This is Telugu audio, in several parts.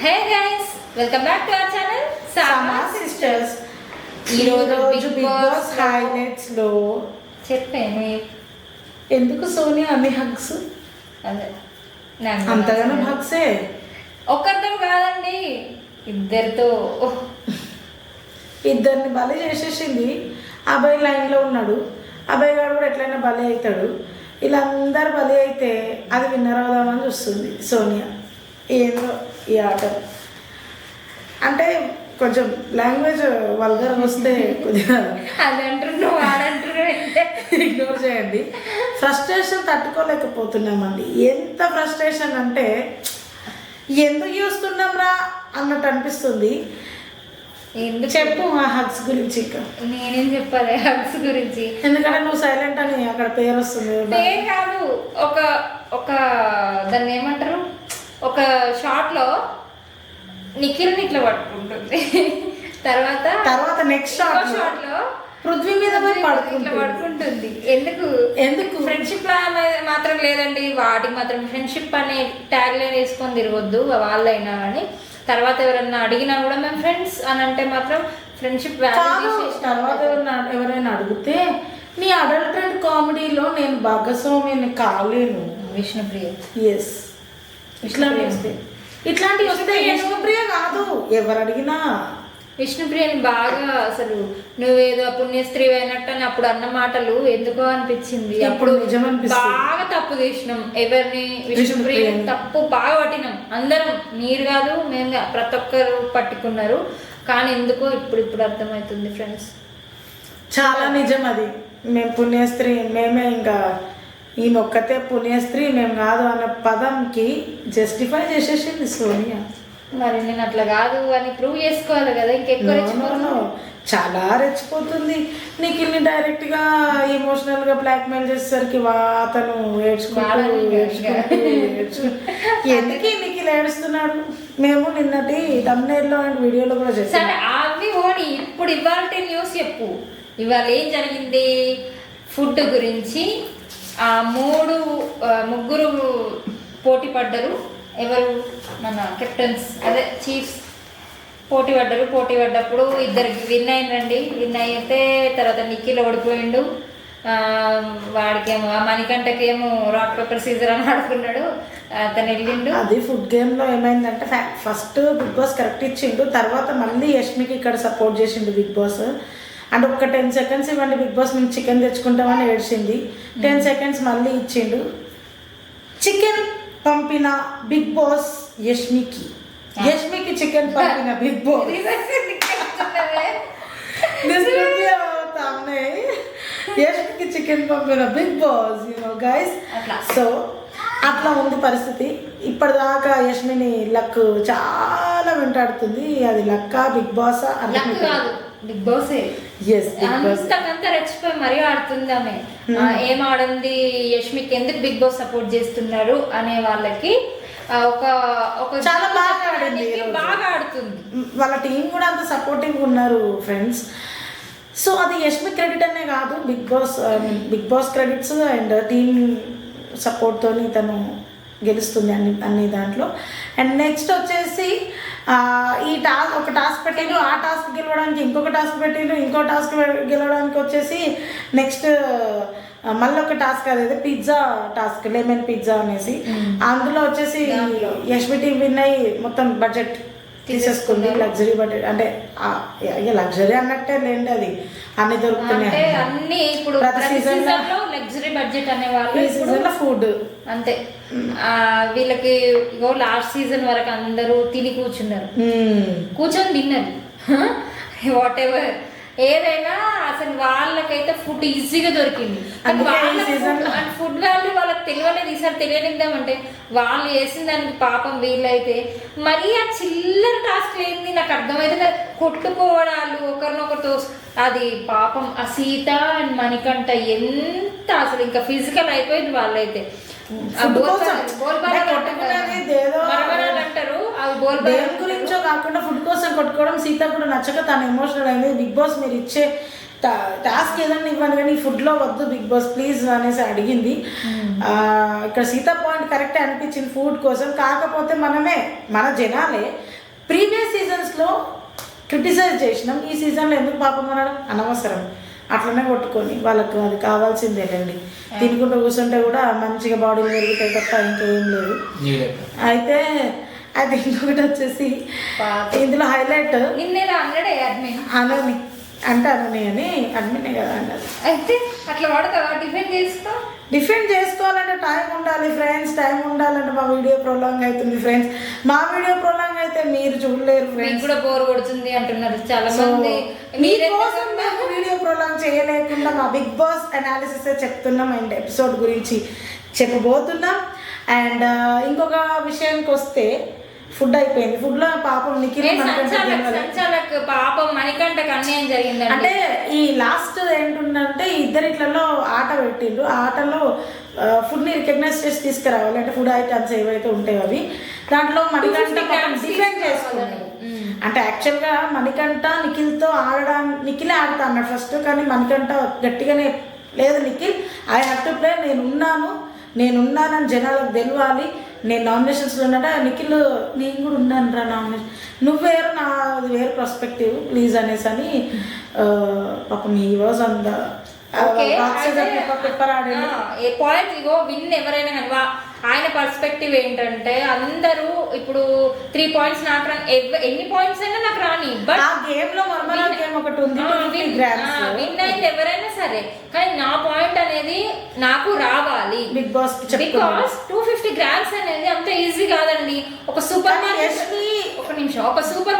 Hey guys, welcome back to our channel Sama sisters. ఈ రోజు బిగ్ బాస్ హైలైట్స్ లో చెప్పాను ఎందుకు సోనియా అన్ని హగ్స్, అదే అంతగానో హగ్సే. ఒక్కరితో కాదండి, ఇద్దరితో ఇద్దరిని బలి చేసేసింది. అబ్బాయి లైన్లో ఉన్నాడు, అబ్బాయి గారు కూడా ఎట్లయినా బలి అవుతాడు. వీళ్ళందరూ బలి అయితే అది విన్నర్ అవుదామని చూస్తుంది సోనియా. ఏందో ఈ ఆట అంటే కొంచెం లాంగ్వేజ్ వల్గర్ వస్తే కొద్దిగా అది అంటున్నావు వాడంటున్నావు ఇగ్నోర్ చేయండి. ఫ్రస్ట్రేషన్ తట్టుకోలేకపోతున్నామండి. ఎంత ఫ్రస్ట్రేషన్ అంటే ఎందుకు చూస్తున్నాం రా అన్నట్టు అనిపిస్తుంది. ఎందుకు చెప్పు ఆ హగ్స్ గురించి. ఇంకా నేనేం చెప్పాలి హగ్స్ గురించి? ఎందుకంటే నువ్వు సైలెంట్ అని అక్కడ పేరు వస్తుంది. పేరు కాదు, ఒక ఒక దాన్ని ఏమంటారు, ఒక షాట్ లో నిఖిల్ని ఇట్లా పట్టుకుంటుంది, తర్వాత నెక్స్ట్ షాట్ లో పృథ్వీ మీద ఇట్లా పడుకుంటుంది. ఎందుకు ఫ్రెండ్షిప్ మాత్రం లేదండి, వాటికి మాత్రం ఫ్రెండ్షిప్ అనే ట్యాగ్ లైన్ వేసుకొని తిరగొద్దు వాళ్ళైనా కానీ. తర్వాత ఎవరైనా అడిగినా కూడా మేము ఫ్రెండ్స్ అని అంటే మాత్రం ఫ్రెండ్షిప్ తర్వాత ఎవరైనా అడిగితే నీ అడల్టెంట్ కామెడీలో నేను భాగస్వామిని కాలేను విష్ణుప్రియ. ఎస్, ఇట్లాంటివి వస్తే విష్ణుప్రియ కాదు ఎవరు అడిగినా. విష్ణుప్రియని బాగా అసలు నువ్వేదో పుణ్యస్త్రీ అయినట్టు అని అప్పుడు అన్న మాటలు ఎందుకో అనిపించింది. అప్పుడు నిజం అనిపిస్తుంది. బాగా తప్పు చేసినాం, ఎవరిని విష్ణుప్రియ తప్పు బాగా పట్టినాం అందరం. మీరు కాదు మేము ప్రతి ఒక్కరు పట్టుకున్నారు, కానీ ఎందుకో ఇప్పుడు అర్థమవుతుంది ఫ్రెండ్స్. చాలా నిజం అది. మేము పుణ్యస్త్రీ, మేమే ఇంకా ఈ మొక్కతే పుణ్యస్త్రీ మేము కాదు అన్న పదంకి జస్టిఫై చేసేసింది సోనియా. మరి నేను అట్లా కాదు అని ప్రూవ్ చేసుకోవాలి కదా, ఇంకెక్కువ చాలా రెచ్చిపోతుంది. నిఖిల్ని డైరెక్ట్ గా ఎమోషనల్ గా బ్లాక్ మెయిల్ చేసేసరికి అతను ఏడ్చుకుంటూ ఎందుకు నిఖిల్ ఏడుస్తున్నాడు. మేము నిన్నటి thumbnail అండ్ వీడియోలో కూడా చేస్తాం. అవి ఓడి ఇప్పుడు ఇవాళ న్యూస్ చెప్పు. ఇవాళ ఏం జరిగింది? ఫుడ్ గురించి ఆ ముగ్గురు పోటీ పడ్డారు. ఎవరు? మన కెప్టెన్స్, అదే చీఫ్స్ పోటీ పడ్డప్పుడు ఇద్దరికి విన్ అయినండి. విన్ అయితే తర్వాత నిఖిల్ ఓడిపోయిండు. వాడికేమో మణికంఠకేమో రాక్ పేపర్ సీజర్ అని ఆడుకున్నాడు, అతను వెళ్ళిండు. అది ఫుడ్ గేమ్ లో ఏమైందంటే ఫస్ట్ బిగ్ బాస్ కరెక్ట్ ఇచ్చిండు, తర్వాత మళ్ళీ యష్మికి ఇక్కడ సపోర్ట్ చేసిండు బిగ్ బాస్. అంటే ఒక 10 seconds ఇవ్వండి బిగ్ బాస్, మేము చికెన్ తెచ్చుకుంటామని ఏడ్చింది. 10 seconds మళ్ళీ ఇచ్చిండు. చికెన్ పంపిన బిగ్ బాస్ యష్మికి చికెన్ పంపిన బిగ్ బాస్. యష్మికి చికెన్ పంపిన బిగ్ బాస్, గైస్. సో అట్లా ఉంది పరిస్థితి. ఇప్పటిదాకా యష్మిని లక్ చాలా వెంటాడుతుంది. అది లక్కా బిగ్ బాస్ బిగ్ బాస్ అంతకంతా రెచ్చిపోయి మరీ ఆడుతుంది ఆమె. ఏం ఆడింది యష్మికి, ఎందుకు బిగ్ బాస్ సపోర్ట్ చేస్తున్నారు అనే వాళ్ళకి ఒక చాలా బాగా ఆడింది, బాగా ఆడుతుంది. వాళ్ళ టీం కూడా అంత సపోర్టివ్ ఉన్నారు ఫ్రెండ్స్. సో అది యష్మి క్రెడిట్ అనే కాదు, Bigg Boss credits and team సపోర్ట్తో తను గెలుస్తుంది అన్ని దాంట్లో. అండ్ నెక్స్ట్ వచ్చేసి ఈ ఒక టాస్క్ పెట్టిండు, ఆ టాస్క్ గెలవడానికి ఇంకొక టాస్క్ పెట్టిండు, ఇంకో టాస్క్ గెలవడానికి వచ్చేసి నెక్స్ట్ మళ్ళీ ఒక టాస్క్, అదే పిజ్జా టాస్క్, లెమన్ పిజ్జా అనేసి. అందులో వచ్చేసి యష్మి టీం విన్ అయ్యి మొత్తం బడ్జెట్ తీసేసుకుంది. లగ్జరీ బడ్జెట్ అంటే లగ్జరీ అన్నట్టే లేండి, అది అన్ని దొరుకుతున్నాయి అన్ని. ఇప్పుడు ప్రతి సీజన్ లో లగ్జరీ బడ్జెట్ అనే వాళ్ళు ఈ సీజన్ లో ఫుడ్ అంతే. వీళ్ళకి లాస్ట్ సీజన్ వరకు అందరూ తిని కూర్చొని తిన్నారు. వాట్ ఎవర్ ఏదైనా అసలు వాళ్ళకైతే ఫుడ్ ఈజీగా దొరికింది. ఫుడ్ వాల్యూ వాళ్ళకి తెలియలేదు. ఈసారి తెలియనిద్దామంటే వాళ్ళు వేసిన దానికి పాపం వీళ్ళైతే మరీ ఆ చిల్లర టాస్క్ ఏంది నాకు అర్థమైతే, కొట్టుకోవడాలు ఒకరినొకరితో. అది పాపం ఆ సీత అండ్ మణికంఠ ఎంత అసలు ఇంకా ఫిజికల్ అయిపోయింది వాళ్ళైతే. అంటారు దేని గురించో కాకుండా ఫుడ్ కోసం కొట్టుకోవడం సీత కూడా నచ్చక తను ఎమోషనల్ అయింది. బిగ్ బాస్ మీరు ఇచ్చే టాస్క్ ఏదన్నా ఇవ్వండి కానీ ఫుడ్లో వద్దు బిగ్ బాస్ ప్లీజ్ అనేసి అడిగింది. ఇక్కడ సీత పాయింట్ కరెక్టే అనిపించింది ఫుడ్ కోసం. కాకపోతే మన జనాలే ప్రీవియస్ సీజన్స్లో క్రిటిసైజ్ చేసినాం, ఈ సీజన్లో ఎందుకు పాపం అనడం అనవసరం, అట్లనే కొట్టుకొని వాళ్ళకు అది కావాల్సిందేనండి. తినుకుంటూ కూర్చుంటే కూడా మంచిగా బాడీలు పెరుగుతాయి తప్ప ఇంకేం లేదు. అయితే అది ఇంకొకటి వచ్చేసి ఇందులో హైలైట్ అనని అంటే అనని అని అడ్మినే కదా అన్నది. అయితే అట్లా వాడతావా? డిఫెండ్ చేసుకోవాలంటే టైం ఉండాలి ఫ్రెండ్స్, టైం ఉండాలంటే మా వీడియో ప్రొలాంగ్ అవుతుంది ఫ్రెండ్స్. మా వీడియో ప్రొలాంగ్ అయితే మీరు చూడలేరు ఫ్రెండ్స్, కూడా బోర్ కొడుతుంది అంటున్నారు చాలా మంది. మీకోసం మేము వీడియో ప్రొలాంగ్ చేయలేకుండా మా బిగ్ బాస్ అనాలిసిస్ చెప్తున్నాం అండ్ ఎపిసోడ్ గురించి చెప్పబోతున్నాం. అండ్ ఇంకొక విషయానికి వస్తే ఫుడ్ అయిపోయింది. ఫుడ్ లో పాపం నిఖిల్ పాపం మణికంఠకు అన్యాయం జరిగింది. అంటే ఈ లాస్ట్ ఏంటుందంటే ఇద్దరిట్లలో ఆట పెట్టిండ్రు. ఆ ఆటలో ఫుడ్ ని రికగ్నైజ్ చేసి తీసుకురావాలి, అంటే ఫుడ్ ఐటమ్స్ ఏవైతే ఉంటాయో అవి. దాంట్లో మణికంఠ డిఫెండ్ చేసుకున్నాడు. అంటే యాక్చువల్గా మణికంఠ నిఖిల్తో నిఖిలే ఆడతా అన్నాడు ఫస్ట్, కానీ మణికంఠ గట్టిగానే లేదు Nikhil I have to play, నేనున్నానని జనాలకు తెలియాలి, నేను నామినేషన్స్లో ఉన్నాడా నిఖిల్ నేను కూడా ఉన్నాను రా నామినేషన్, నువ్వు వేరు నాది వేరు పర్స్పెక్టివ్ ప్లీజ్ అనేసి అని పాపం ఈ was on the point. Ego win ఎవరైనా కానీ ఆయన పర్స్పెక్టివ్ ఏంటంటే అందరూ ఇప్పుడు 3 పాయింట్స్ నాకు ఎన్ని పాయింట్స్ అయినా నాకు రాని, బట్ ఆ గేమ్ లో గేమ్ ఒకటి ఉంది విన్ అయింది ఎవరైనా సరే, కానీ నా పాయింట్ అనేది నాకు రావాలి బిగ్ బాస్, బికాస్ 250 గ్రామ్స్ అనేది అంత ఈజీ కాదండి. ఒక సూపర్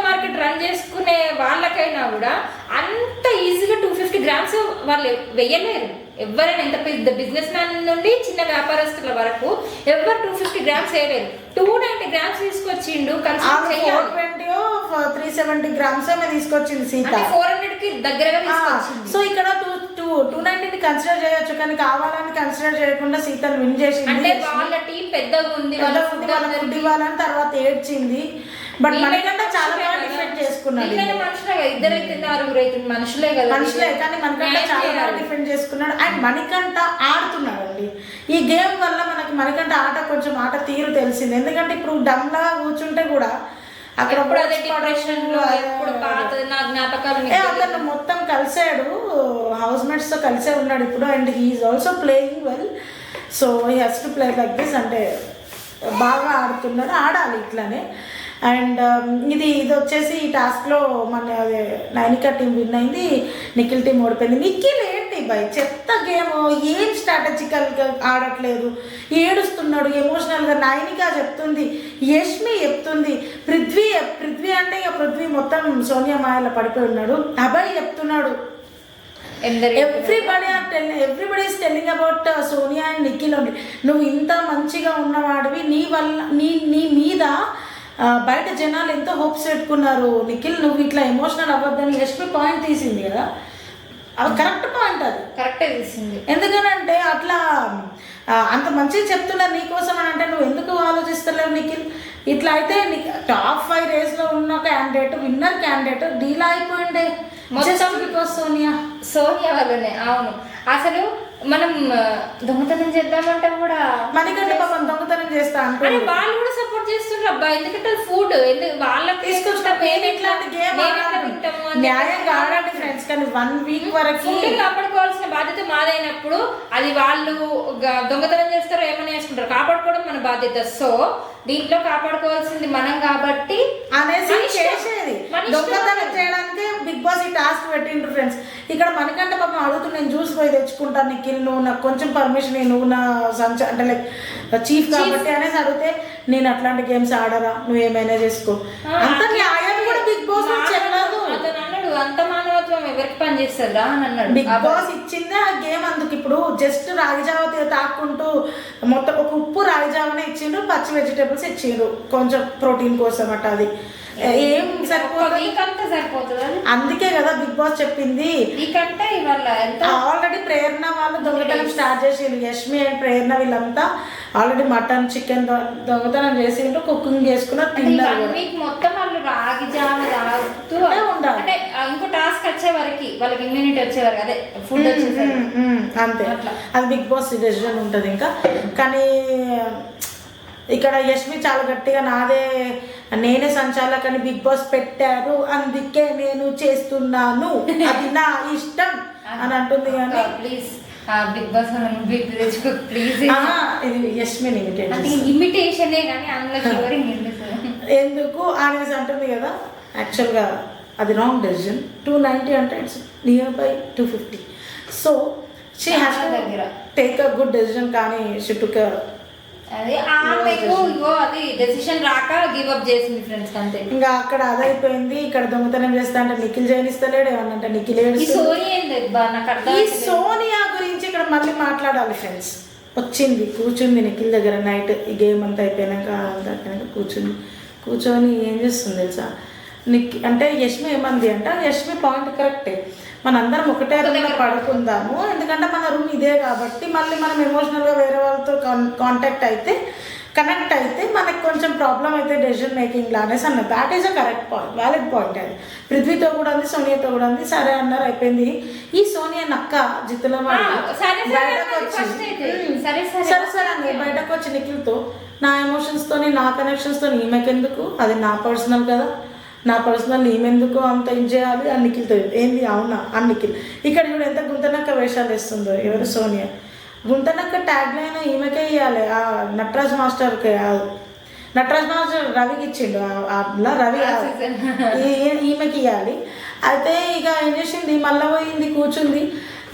మార్కెట్ రన్ చేసుకునే వాళ్ళకైనా కూడా అంత ఈజీగా 250 గ్రామ్స్ వాళ్ళు వెయ్యలేరు. ఎవరైనా ఎంత పెద్ద బిజినెస్ మ్యాన్ నుండి చిన్న వ్యాపారస్తుల వరకు ఎవరు 250 గ్రామ్స్ వేయలేరు. 290 గ్రామ్స్ తీసుకొచ్చిండు. 370 గ్రామ్స్ తీసుకొచ్చింది సీత, 400 కి దగ్గరగా తీసుకొచ్చింది. సో ఇక్కడ 290 కన్సిడర్ చేయొచ్చు, కానీ కావాలని కన్సిడర్ చేయకుండా సీతను విన్ చేసింది. అంటే వాళ్ళ టీం పెద్దగా ఉంది, ఫుడ్ ఇవ్వాలని తర్వాత ఏడ్చింది. బట్ మణికంఠ చాలా బాగా డిఫెండ్ చేసుకున్నాడు. ఇద్దరైతే ఆరుగురైతే మనుషులే కానీ మణికంఠ చాలా బాగా డిఫెండ్ చేసుకున్నాడు. అండ్ మణికంఠ ఆడుతున్నాడు అండి. ఈ గేమ్ వల్ల మనకి మణికంఠ ఆట కొంచెం ఆట తీరు తెలిసింది. ఎందుకంటే ఇప్పుడు డమ్లా కూర్చుంటే కూడా అక్కడ అతను మొత్తం కలిసాడు, హౌస్ మేట్స్ తో కలిసే ఉన్నాడు ఇప్పుడు. And he's also playing well, so he has to play like this. అంటే బాగా ఆడుతున్నాడు, ఆడాలి ఇట్లానే. అండ్ ఇది వచ్చేసి ఈ టాస్క్లో మన నైనికా టీం విన్ అయింది, నిఖిల్ టీం ఓడిపోయింది. నిఖిల్ ఏంటి బాయ్ చెత్త గేమ్, ఏం స్ట్రాటజికల్గా ఆడట్లేదు, ఏడుస్తున్నాడు ఎమోషనల్గా. నైనికా చెప్తుంది, యష్మి చెప్తుంది, పృథ్వీ అంటే ఇక పృథ్వీ మొత్తం సోనియా మాయలో పడిపోయి ఉన్నాడు. అభయ్ చెప్తున్నాడు, everybody is telling about Sonia and Nikhil only. నువ్వు ఇంత మంచిగా ఉన్నవాడివి, నీ వల్ల నీ మీద బయట జనాలు ఎంతో హోప్స్ పెట్టుకున్నారు. నిఖిల్ నువ్వు ఇట్లా ఎమోషనల్ అవ్వద్దని యష్మి పాయింట్ తీసింది కదా, అది కరెక్ట్ పాయింట్, అది కరెక్టే తీసింది. ఎందుకనంటే అట్లా అంత మంచిగా చెప్తున్నారు నీకోసం అని అంటే నువ్వు ఎందుకు ఆలోచిస్తలేవు నిఖిల్? ఇట్లా అయితే టాప్ 5 రేస్లో ఉన్న క్యాండిడేట్, విన్నర్ క్యాండిడేట్ డీలా అయిపోయిండే సోనియా వల్లనే. అవును, అసలు మనం దొంగతనం చేద్దామంటే కూడా మణికంఠ పాపం దొంగతనం చేస్తా అంటే వాళ్ళు కూడా సపోర్ట్ చేస్తున్నారు అబ్బా. ఎందుకంటే ఫుడ్ వాళ్ళకి తీసుకొచ్చిన న్యాయంగా ఆడండి ఫ్రెండ్స్, కానీ 1 వీక్ వరకు కాపాడుకోవాల్సిన బాధ్యత మాదైనప్పుడు అది వాళ్ళు దొంగతనం చేస్తారో ఏమైనా చేసుకుంటారు, కాపాడుకోవడం మన బాధ్యత. సో దీంట్లో కాపాడుకోవాల్సింది మనం కాబట్టి అనేసి చేసేది. దొంగతనం చేయడానికి బిగ్ బాస్ ఈ టాస్క్ పెట్టిండ్రు ఫ్రెండ్స్. ఇక్కడ మణికంఠ పాపం అడుగుతూ నేను జ్యూస్ పోయి తెచ్చుకుంటాను నిఖిల్, నువ్వు నాకు కొంచెం పర్మిషన్, నువ్వు నా అంటే లైక్ చీఫ్ కాబట్టి అనేసి అడిగితే నేను అట్లాంటి గేమ్స్ ఆడరా, నువ్వు ఏమైనా చేసుకో, అంత న్యాయం కూడా బిగ్ బాస్ చెప్పలేదు. అంత మానవత్వం ఎవరికి పని చేస్తుందా అని అన్నాడు. బిగ్ బాస్ ఇచ్చిందే ఆ గేమ్ అందుకు. ఇప్పుడు జస్ట్ రాగిజావ తాక్కుంటూ మొత్తం ఒక ఉప్పు రాగిజావనే ఇచ్చిండ్రు, పచ్చి వెజిటేబుల్స్ ఇచ్చిండ్రు కొంచెం ప్రోటీన్ కోసం అట. అది ఏం సరిపోతుంది, అందుకే కదా బిగ్ బాస్ చెప్పింది. ఆల్రెడీ ప్రేరణ వాళ్ళు దొంగతనం స్టార్ట్ చేసిండ్రు, యష్మి అండ్ ప్రేరణ వీళ్ళంతా ఆల్రెడీ మటన్ చికెన్ దొంగతనం చేసిండ్రు, కుకింగ్ చేసుకున్న తిన్నారు. మొత్తం వాళ్ళు రాగి జావ తాగుతూ ఉండాలి. అంటే ఇంకో టాస్క్ వచ్చే వరకు వాళ్ళకి ఇమ్యూనిటీ వచ్చే వరకు, అదే ఫుడ్ అంతే. అది బిగ్ బాస్ డెసిజన్ ఉంటుంది ఇంకా. కానీ ఇక్కడ యష్మి చాలా గట్టిగా నేనే సంచాలకని బిగ్ బాస్ పెట్టారు అందుకే నేను చేస్తున్నాను అది నా ఇష్టం అని అంటుంది. కానీ ప్లీజ్ బిగ్ బాస్ తెచ్చుకో ప్లీజ్. ఇది యష్మిని ఇమిటేషనే కానీ అందులో ఎందుకు అనేసి అంటుంది కదా. యాక్చువల్గా అది రాంగ్ డెసిజన్. 290 అంటే it's near by 250. So she has to take a good decision. కానీ షీ టుక్ అది ఆమెకు ఇగో అది డెసిషన్ రాక గివ్ అప్ చేసింది ఫ్రెండ్స్ అంతే. ఇంకా అక్కడ అదైపోయింది. ఇక్కడ దొంగతనం చేస్తా అంటే నిఖిల్ చేయనిస్తలేడు. ఏమన్నంటే నిఖిల్ ఈ సోనియా గురించి ఇక్కడ మళ్ళీ మాట్లాడాలి ఫ్రెండ్స్. వచ్చింది కూర్చుంది నిఖిల్ దగ్గర నైట్ ఈ గేమ్ అంతా అయిపోయినాక కూర్చొని ఏం చేస్తుంది తెలుసా. అంటే యష్మి ఏమంది అంటే యష్మి పాయింట్ కరెక్టే. మనందరం ఒకటే రూమ్లో పడుకుందాము ఎందుకంటే మన రూమ్ ఇదే కాబట్టి మళ్ళీ మనం ఎమోషనల్గా వేరే వాళ్ళతో కనెక్ట్ అయితే మనకు కొంచెం ప్రాబ్లం అయితే డెసిషన్ మేకింగ్లో అనేసి అన్నది. That is a correct point, valid point. అది పృథ్వీతో కూడా ఉంది, సోనియాతో కూడా ఉంది. సరే అన్నారు, అయిపోయింది. ఈ సోనియా నక్క జిత్తుల బయటకు వచ్చి నిఖిల్తో నా ఎమోషన్స్తో నా కనెక్షన్స్తో ఈమెకెందుకు, అది నా పర్సనల్ కదా, నా పర్సనల్ ఈమెందుకు అంత ఇది చేయాలి అని నిఖిల్తో ఏంది అవునా అని నిఖిల్. ఇక్కడ ఇప్పుడు ఎంత గుంతనక్క వేషాలు వేస్తుందో ఎవరు సోనియా. గుంతనక్క ట్యాగ్ లైన్ ఈమెకే ఇవ్వాలి, ఆ నటరాజ్ మాస్టర్కే కాదు. నటరాజ్ మాస్టర్ రవికి ఇచ్చిండు, రవి ఈమెకి ఇవ్వాలి. అయితే ఇక ఏం చేసింది మళ్ళీ పోయింది కూర్చుంది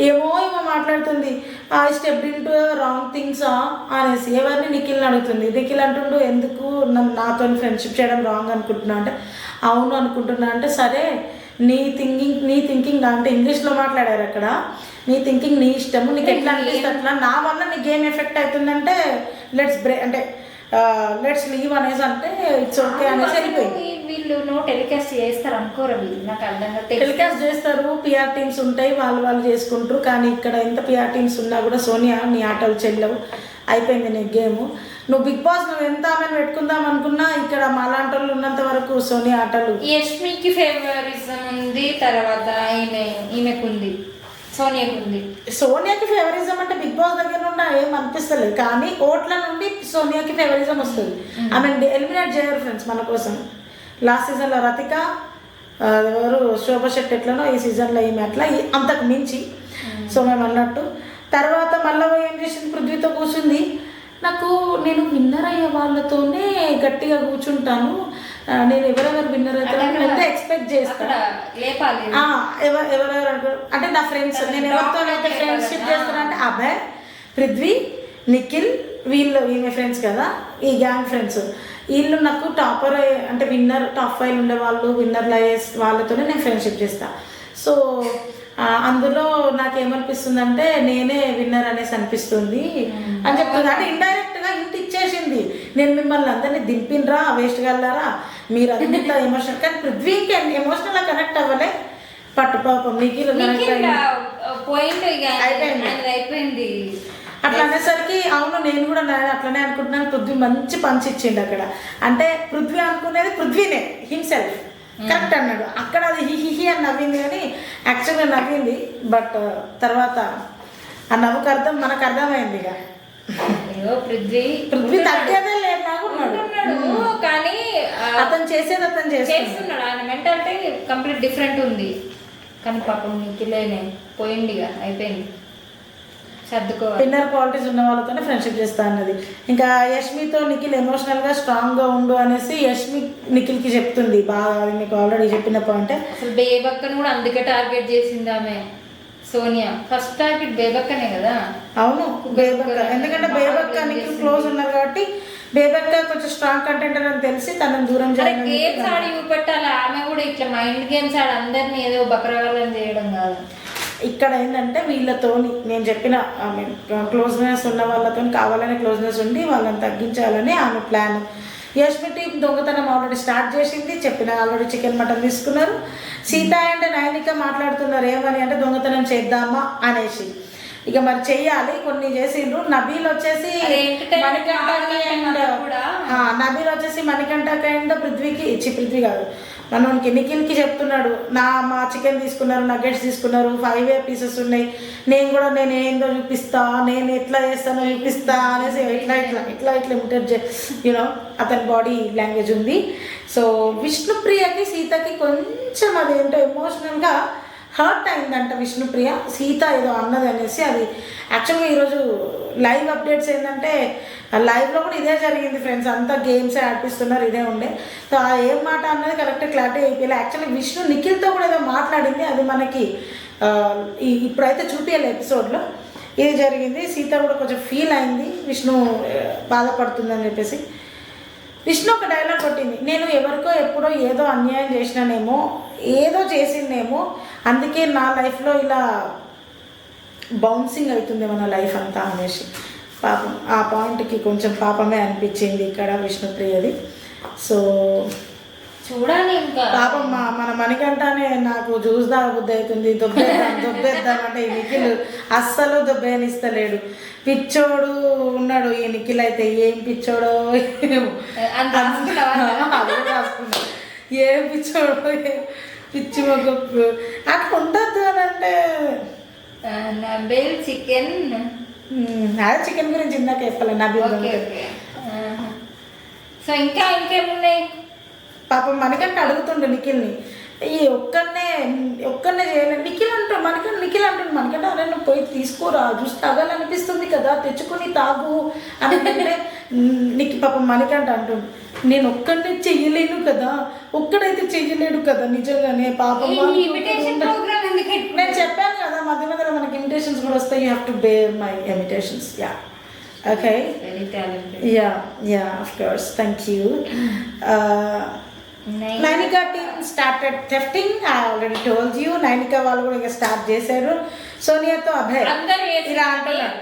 ఏమో మాట్లాడుతుంది. I step into wrong things అనేసి ఎవరిని నిఖిల్ని అడుగుతుంది. నిఖిల్ అంటుండు ఎందుకు నాతో ఫ్రెండ్షిప్ చేయడం రాంగ్ అనుకుంటున్నా అంటే అవును అనుకుంటున్నా అంటే సరే నీ థింకింగ్ అంటే ఇంగ్లీష్లో మాట్లాడారు అక్కడ. నీ థింకింగ్ నీ ఇష్టము, నీకు ఎట్లా అనిపిస్తుంది అట్లా. నా వల్ల నీ గేమ్ ఎఫెక్ట్ అవుతుందంటే లెట్స్ లీవ్ అనేసి అంటే ఇట్స్ ఓకే అనేసి వెళ్ళిపోయింది. వీళ్ళు టెలికాస్ట్ చేస్తారు అనుకోరు, వీళ్ళు నాకు అర్థంగా టెలికాస్ట్ చేస్తారు. పిఆర్ టీమ్స్ ఉంటాయి, వాళ్ళు చేసుకుంటారు. కానీ ఇక్కడ ఎంత పిఆర్ టీమ్స్ ఉన్నా కూడా సోనియా నీ ఆటలు చెల్లవు, అయిపోయింది నీ గేమ్. నువ్వు బిగ్ బాస్ నువ్వు ఎంత ఆమెను పెట్టుకుందాం అనుకున్నా ఇక్కడ మాలాంటి వాళ్ళు ఉన్నంత వరకు సోనియా ఆటలు. యష్మికి ఫేవరిజం ఉంది, తర్వాత ఈమెకు ఉంది, సోనియాకి ఫేవరిజం అంటే బిగ్ బాస్ దగ్గర నుండి ఏం అనిపిస్తలేదు. కానీ ఓట్ల నుండి సోనియాకి ఫేవరిజం వస్తుంది. ఆమె ఎలిమినేట్ చేయరు ఫ్రెండ్స్ మన కోసం. లాస్ట్ సీజన్లో రతిక ఎవరు శోభా శెట్టి ఎట్లనో ఈ సీజన్లో ఈమె అట్లా అంతకు మించి. సో మేము అన్నట్టు తర్వాత మళ్ళీ ఏం చేసింది పృథ్వీతో కూర్చుంది. నేను విన్నర్ అయ్యే వాళ్ళతోనే గట్టిగా కూర్చుంటాను, నేను ఎవరెవరు విన్నర్ అవుతారో ఎక్స్పెక్ట్ చేస్తాను. ఎవరెవరు అంటే నా ఫ్రెండ్స్, నేను ఎవరితో అయితే ఫ్రెండ్షిప్ చేస్తాను అంటే అభయ్, పృథ్వీ, నిఖిల్, ఈమె ఫ్రెండ్స్ కదా, ఈ గ్యాంగ్ ఫ్రెండ్స్. వీళ్ళు నాకు టాపర్ అంటే విన్నర్ టాప్ 5 ఉండే వాళ్ళు, విన్నర్లు అయ్యే వాళ్ళతోనే నేను ఫ్రెండ్షిప్ చేస్తాను. సో అందులో నాకేమనిపిస్తుంది అంటే నేనే విన్నర్ అనేసి అనిపిస్తుంది అని చెప్తుంది. అంటే ఇండైరెక్ట్గా ఇంటి ఇచ్చేసింది, నేను మిమ్మల్ని అందరినీ దింపినరా వేస్ట్ గల్లారా మీరు అంత ఎమోషనల్. కానీ పృథ్వీకి ఎమోషనల్గా కనెక్ట్ అవ్వలే, పట్టు పాపం నిఖిల్ అయిపోయింది. అట్లా అనేసరికి అవును నేను కూడా అట్లనే అనుకుంటున్నాను. పృథ్వీ మంచి పంచ్ ఇచ్చిండు అక్కడ. అంటే పృథ్వీ అనుకునేది పృథ్వీనే హిమ్సెల్ఫ్ కరెక్ట్ అన్నాడు. అక్కడ అది హిహి అని నవ్వింది, కానీ యాక్చువల్గా నవ్వింది. బట్ తర్వాత ఆ నవ్వుకు అర్థం మనకు అర్థమైంది. ఇక పృథ్వీ తగ్గేదే లేదు నాకున్నాడు, కానీ అతను చేసేది అతను చేస్తున్నాడు. ఆయన మెంటాలిటీ కంప్లీట్ డిఫరెంట్ ఉంది. కానీ పాపం నిఖిలేనే పోయింది, ఇక అయిపోయింది. విన్నర్ క్వాలిటీస్ ఉన్న వాళ్ళతోనే ఫ్రెండ్షిప్ చేస్తా అన్నది. ఇంకా యష్మితో నిఖిల్ ఎమోషనల్గా స్ట్రాంగ్గా ఉండు అనేసి యష్మి నిఖిల్కి చెప్తుంది. బాగా మీకు ఆల్రెడీ చెప్పిన పాయింట్. అసలు బేబక్కను కూడా అందుకే టార్గెట్ చేసింది ఆమె సోనియా. ఫస్ట్ టార్గెట్ బేబక్కనే కదా. అవును బేబక్క, ఎందుకంటే బేబక్క నిఖిల్ క్లోజ్ ఉన్నారు కాబట్టి బేబక్క కొంచెం స్ట్రాంగ్ కంటెంటర్ అని తెలిసి తనను దూరం చేయాలి. గేమ్స్ ఆడి చూపెట్టాలి. ఆమె కూడా ఇట్లా మైండ్ గేమ్స్ ఆడి అందరినీ ఏదో బకరగాలని చేయడం కాదు. ఇక్కడ ఏంటంటే వీళ్ళతోని నేను చెప్పిన ఆమె క్లోజ్నెస్ ఉన్న వాళ్ళతో కావాలని క్లోజ్నెస్ ఉండి వాళ్ళని తగ్గించాలని ఆమె ప్లాన్. యష్మి టీం దొంగతనం ఆల్రెడీ స్టార్ట్ చేసింది, చెప్పిన ఆల్రెడీ చికెన్ మటన్ తీసుకున్నారు. సీత అండ్ నైనిక మాట్లాడుతున్నారు ఏమని అంటే దొంగతనం చేద్దామా అనేసి. ఇక మరి చెయ్యాలి, కొన్ని చేసిండ్రు. నబీల్ వచ్చేసి మణికంఠకి అండ్ నబీల్ వచ్చేసి మణికంఠకి అండ్ పృథ్వీ కాదు మనకి నిఖిల్కి చెప్తున్నాడు, మా చికెన్ తీసుకున్నారు, నగ్గెట్స్ తీసుకున్నారు, 5 పీసెస్ ఉన్నాయి, నేను ఏందో చూపిస్తా, నేను ఎట్లా చేస్తానో చూపిస్తా అనేసి ఇట్లా ఇమిటేట్ యూనో అతని బాడీ లాంగ్వేజ్ ఉంది. సో విష్ణుప్రియకి సీతకి కొంచెం అదేంటో ఎమోషనల్గా హర్ట్ అయిందంట విష్ణుప్రియ, సీత ఏదో అన్నది అనేసి. అది యాక్చువల్గా ఈరోజు లైవ్ అప్డేట్స్ ఏంటంటే లైవ్లో కూడా ఇదే జరిగింది ఫ్రెండ్స్, అంతా గేమ్స్ ఆడిపిస్తున్నారు, ఇదే ఉండే. సో ఆ ఏం మాట అన్నది కరెక్ట్ క్లారిటీ అయిపోయింది. యాక్చువల్లీ విష్ణు నిఖిల్తో కూడా ఏదో మాట్లాడింది, అది మనకి ఇప్పుడైతే చూపించాలి ఎపిసోడ్లో. ఇది జరిగింది, సీత కూడా కొంచెం ఫీల్ అయింది, విష్ణు బాధపడుతుందని చెప్పేసి. విష్ణు ఒక డైలాగ్ కొట్టింది, నేను ఎవరికో ఎప్పుడో ఏదో అన్యాయం చేసినానేమో, ఏదో చేసిందేమో, అందుకే నా లైఫ్లో ఇలా బౌన్సింగ్ అవుతుంది మన లైఫ్ అంతా అనేసి. పాపం ఆ పాయింట్కి కొంచెం పాపమే అనిపించింది ఇక్కడ విష్ణుప్రియది. సో చూడాలి ఇంకా పాపం మన మణికంఠనే నాకు జ్యూస్ తాగబుద్ధి అవుతుంది, దొబ్బేద్దామంటే ఈ నిఖిల్ అస్సలు దొబ్బేనిస్తలేడు. పిచ్చోడు ఉన్నాడు ఈ నిఖిల్ అయితే, ఏం పిచ్చోడో ఏం పిచ్చోడో పిచ్చి మొగ్గు అట్లా ఉండద్దు అని అంటే చికెన్ అదే చికెన్ గురించి ఇందాక చెప్పాలి నబీల్. సో ఇంకా ఇంకేమున్నాయి పాపం మనకంటే అడుగుతుండే నిఖిల్ని, ఈ ఒక్కనే చేయలేదు నిఖిల్ అంటాడు. నిఖిల్ అంటాడు మనకంటే అరే నువ్వు పోయి తీసుకోరా, జ్యూస్ తాగాలనిపిస్తుంది కదా, తెచ్చుకొని తాగు అని అంటే పాపం మనకంటే అంటుండు, నేను ఒక్కడిని చెయ్యలేను కదా, ఒక్కడైతే చెయ్యలేడు కదా నిజంగానే పాపం. నేను చెప్పాను కదా మధ్య మధ్యలో మనకి ఇమిటేషన్స్ కూడా వస్తాయి, you have to bear my imitations. Yeah okay, yeah of course, thank you. Nainika team started thefting, I already told you. Nainika వాళ్ళు కూడా ఇక స్టార్ట్ చేశారు. సోనియాతో అభయ్ ఇలా అంటున్నారు,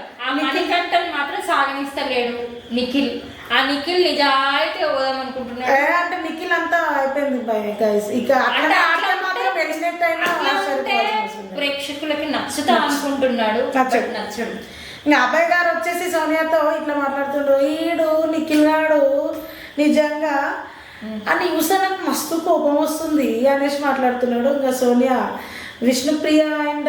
మాత్రం సాగనిస్తలేడు నిఖిల్. ఆ నిఖిల్ నిజాయితీ పోదాం అనుకుంటున్నాడు అంటే నిఖిల్ అంతా అయిపోయింది గైస్. ఇక అక్కడ మాత్రం వెళ్ళినట్టయినా ప్రేక్షకులకి నచ్చుతా అనుకుంటున్నాడు, నచ్చడు. ఇంకా అభయ్ గారు వచ్చేసి సోనియాతో ఇట్లా మాట్లాడుతుండ్రు, ఈడు నిఖిల్ గాడు నిజంగా అని చూస్తే నాకు మస్తు కోపం వస్తుంది అనేసి మాట్లాడుతున్నాడు. ఇంకా సోనియా విష్ణుప్రియ అండ్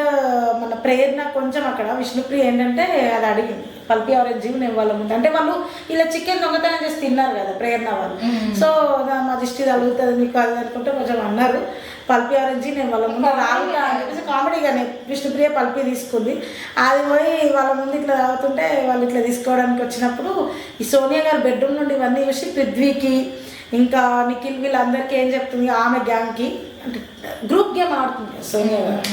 మన ప్రేరణ కొంచెం అక్కడ విష్ణుప్రియ ఏంటంటే అది అడిగింది, పల్పి ఆరెంజ్ నేను వాళ్ళ ముందు అంటే వాళ్ళు ఇలా చికెన్ దొంగతనం చేసి తిన్నారు కదా ప్రేరణ వాళ్ళు. సో మా దిష్టి తగులుతుంది మీకు అది అనుకుంటే కొంచెం అన్నారు, పల్పి ఆరెంజ్ నేను వాళ్ళ ముందు రాగుతా అని చెప్పేసి కామెడీగానే విష్ణుప్రియ పల్పి తీసుకుంది. అది పోయి వాళ్ళ ముందు ఇట్లా తాగుతుంటే వాళ్ళు ఇట్లా తీసుకోవడానికి వచ్చినప్పుడు ఈ సోనియా గారు బెడ్రూమ్ నుండి ఇవన్నీ చూసి పృథ్వీకి ఇంకా నిఖిల్ వీళ్ళందరికీ ఏం చెప్తుంది, ఆమె గ్యాంగ్కి అంటే గ్రూప్ గేమ్ ఆడుతుంది సోనియా గారు.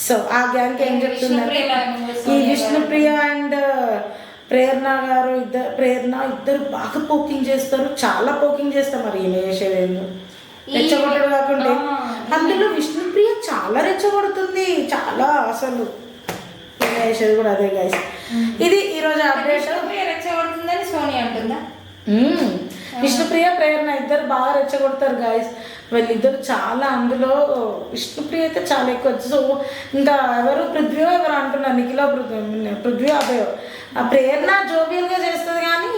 సో ఆ గ్యాంగ్కి ఏం చెప్తుందంటే ఈ విష్ణుప్రియ అండ్ ప్రేరణ ఇద్దరు బాగా పోకింగ్ చేస్తారు, చాలా పోకింగ్ చేస్తారు. మరి ఈమె చేసేది ఏందో రెచ్చగొట్టడు కాకుండా అందులో విష్ణుప్రియ చాలా రెచ్చగొడుతుంది, చాలా అసలు ఈమె చేసేది కూడా అదే గైస్. ఇది ఈరోజు అప్డేట్. రెచ్చగొడుతుందని సోనియా అంటుందా? విష్ణుప్రియ ప్రేరణ ఇద్దరు బాగా రెచ్చగొడతారు గాయస్, వీళ్ళిద్దరు చాలా. అందులో విష్ణుప్రియ అయితే చాలా ఎక్కువ. సో ఇంకా ఎవరు పృథ్వీ ఎవరు అంటున్నారు, నిఖిలో పృథ్వీ అభయో. ప్రేరణ జోబియల్గా చేస్తుంది కానీ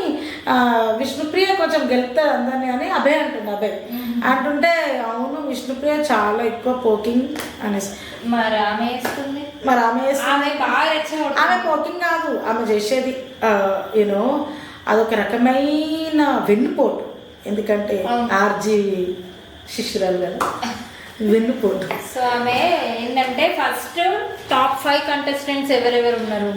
విష్ణుప్రియ కొంచెం గెలుపుతుంది అందరినీ అని అభయ్ అంటుంది. అభయ్ అంటుంటే అవును విష్ణుప్రియ చాలా ఎక్కువ పోకింగ్ అనేసి. మరి ఆమె ఆమె పోకింగ్ కాదు, ఆమె చేసేది యూనో అదొక రకమైన వెన్నుపోటు, ఎందుకంటే ఆర్జీ శిష్యురాలు కదా వెన్నుపోటు. సో ఆమె ఏంటంటే ఫస్ట్ టాప్ 5 కంటెస్టెంట్స్ ఎవరెవరు ఉన్నారు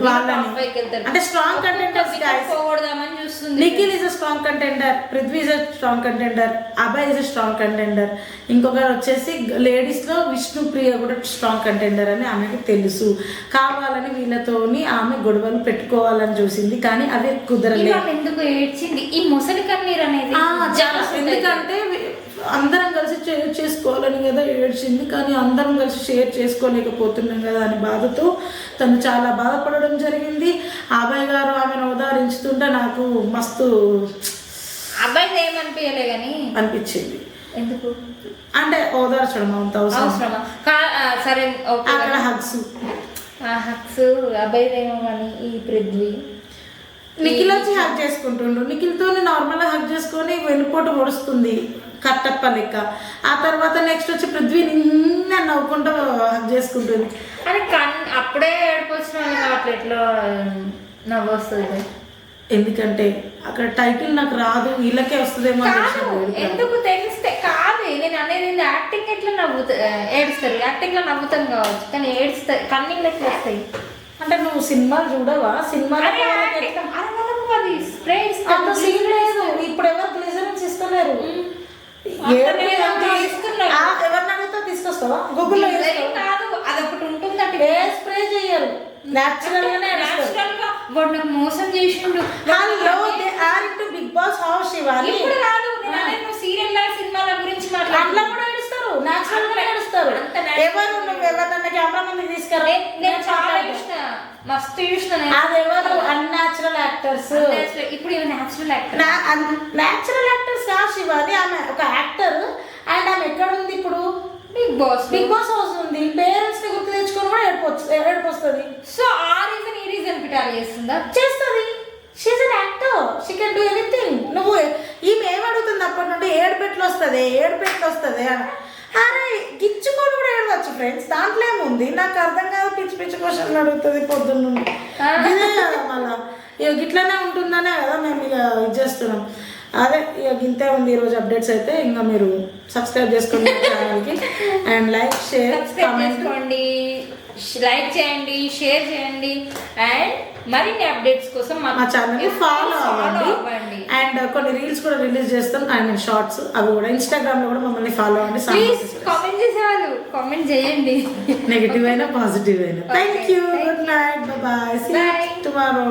అంటే స్ట్రాంగ్ కంటెండర్స్ పోగొడదామని చూస్తుంది. Nikhil is a strong contender, Prithvi is a strong contender, Abhay is a strong contender, ఇంకొకరు వచ్చేసి లేడీస్లో విష్ణుప్రియ కూడా స్ట్రాంగ్ కంటెండర్ అని ఆమెకు తెలుసు. కావాలని వీళ్ళతోని ఆమె గొడవలు పెట్టుకోవాలని చూసింది కానీ అవి కుదరలేదు. ఎందుకు ఏడ్చింది ఈ ముసలి కన్నీరు అనేది? ఎందుకంటే అందరం కలిసి షేర్ చేసుకోవాలని కదా ఏడ్చింది, కానీ అందరం కలిసి షేర్ చేసుకోలేకపోతున్నాం కదా అని బాధతో తను చాలా బాధపడడం జరిగింది. అభయ్ గారు ఆమెను ఉదాహరించుతుంటే నాకు మస్తు అబ్బాయి ఏమనిపించలే కానీ అనిపించింది. ఎందుకు అంటే ఓదార్చడం అంత అవసరమా? సరే అక్కడ హగ్స్ ఆ హక్స్ అబ్బాయిదేమో కానీ ఈ పృథ్వీ నిఖిల్ వచ్చి హక్ చేసుకుంటుండు. నిఖిల్తో నార్మల్గా హక్ చేసుకొని వెనుకోట పొడుస్తుంది కట్టప్ప లెక్క. ఆ తర్వాత నెక్స్ట్ వచ్చి పృథ్వీ నిన్న నవ్వుకుంటూ హక్ చేసుకుంటుంది. అని అప్పుడే ఏడిపోసిన వాళ్ళు ఎట్లా నవ్వు వస్తుంది. ఎందుకంటే అక్కడ టైటిల్ నాకు రాదు, వీళ్ళకే వస్తుందేమో అని కాదు తెలిసి ఎందుకు తెలిస్తే కాదు నేను అనేది యాక్టింగ్ ఎట్లా ఏడుస్తారు. యాక్టింగ్ లో నవ్వుతాం కావచ్చు కానీ ఏడుస్తాయి కన్నింగ్ ఎట్లా వస్తాయి. అంటే నువ్వు సినిమాలు చూడవా? సినిమాలు అది స్ప్రే అంత సీన్ లేదు. ఇప్పుడు ఎవరు క్లియరెన్స్ ఇస్తలేరు. ఎవరిని అడిగితే తీసుకొస్తావా? గూగుల్లో కాదు అదొకటి ఉంటుందంటే ఏ స్ప్రే చెయ్యరు, న్యాచురల్ గానే వాడు నాకు మోసం చేసిండు. Hello they are into Bigg Boss house Shivani. ఇప్పుడు కాదు నేను అనేది సీరియల్ సినిమాల గురించి అట్లా మాట్లాడు. కూడా ఏడుస్తారు, న్యాచురల్ గానే ఏడుస్తారు. ఎవరు నువ్వు ఎవరినన్నా కెమెరా ముందుకు తీసుకురా? నేను చాలా చూసిన మస్తు చూసిన అది ఎవరు అన్యాచురల్ యాక్టర్స్. ఇప్పుడు న్యాచురల్ యాక్టర్ న్యాచురల్ యాక్టర్స్ కాదు శివాని. ఆమె ఒక యాక్టర్ అండ్ ఆమె ఎక్కడ ఉంది ఇప్పుడు? బిగ్ బాస్ హౌస్ ఉంది. పేరెంట్స్ ని గుర్తు తెచ్చుకొని కూడా ఏడుపు వస్తుంది. సో ఆ రీజన్ ఈ రీజన్ పిటాలి చేస్తుందా? చేస్తుంది. She's an actor, she can do anything. నువ్వు ఈమె ఏమడుగుతుంది అప్పటి నుండి? ఏడుపెట్లు వస్తుంది అరే గిచ్చుకొని కూడా ఏడవచ్చు ఫ్రెండ్స్, దాంట్లో ఏముంది? నాకు అర్థం కాదు. పిచ్చి క్వశ్చన్లు అడుగుతుంది పొద్దున్న నుండి. ఇదే కదా మళ్ళా ఇక గిట్లనే ఉంటుందనే కదా మేము ఇక ఇది చేస్తున్నాం. అదే ఇక ఇంతే ఉంది ఈరోజు అప్డేట్స్. అయితే ఇంకా మీరు సబ్స్క్రైబ్ చేసుకోండి ఛానల్కి అండ్ లైక్ షేర్ కామెంట్ చేసుకోండి, లైక్ చేయండి, షేర్ చేయండి అండ్ మరిన్ని అప్డేట్స్ కోసం మా ఛానల్ని ఫాలో అవ్వండి. అండ్ కొన్ని రీల్స్ కూడా రిలీజ్ చేస్తాం, ఐ మీన్ షార్ట్స్. అవి కూడా ఇన్స్టాగ్రామ్లో కూడా మమ్మల్ని ఫాలో అవ్వండి. కామెంట్ చేసేవాళ్ళు కామెంట్ చేయండి, నెగిటివ్ అయినా పాజిటివ్ అయినా. Thank you, good night, bye, see you tomorrow.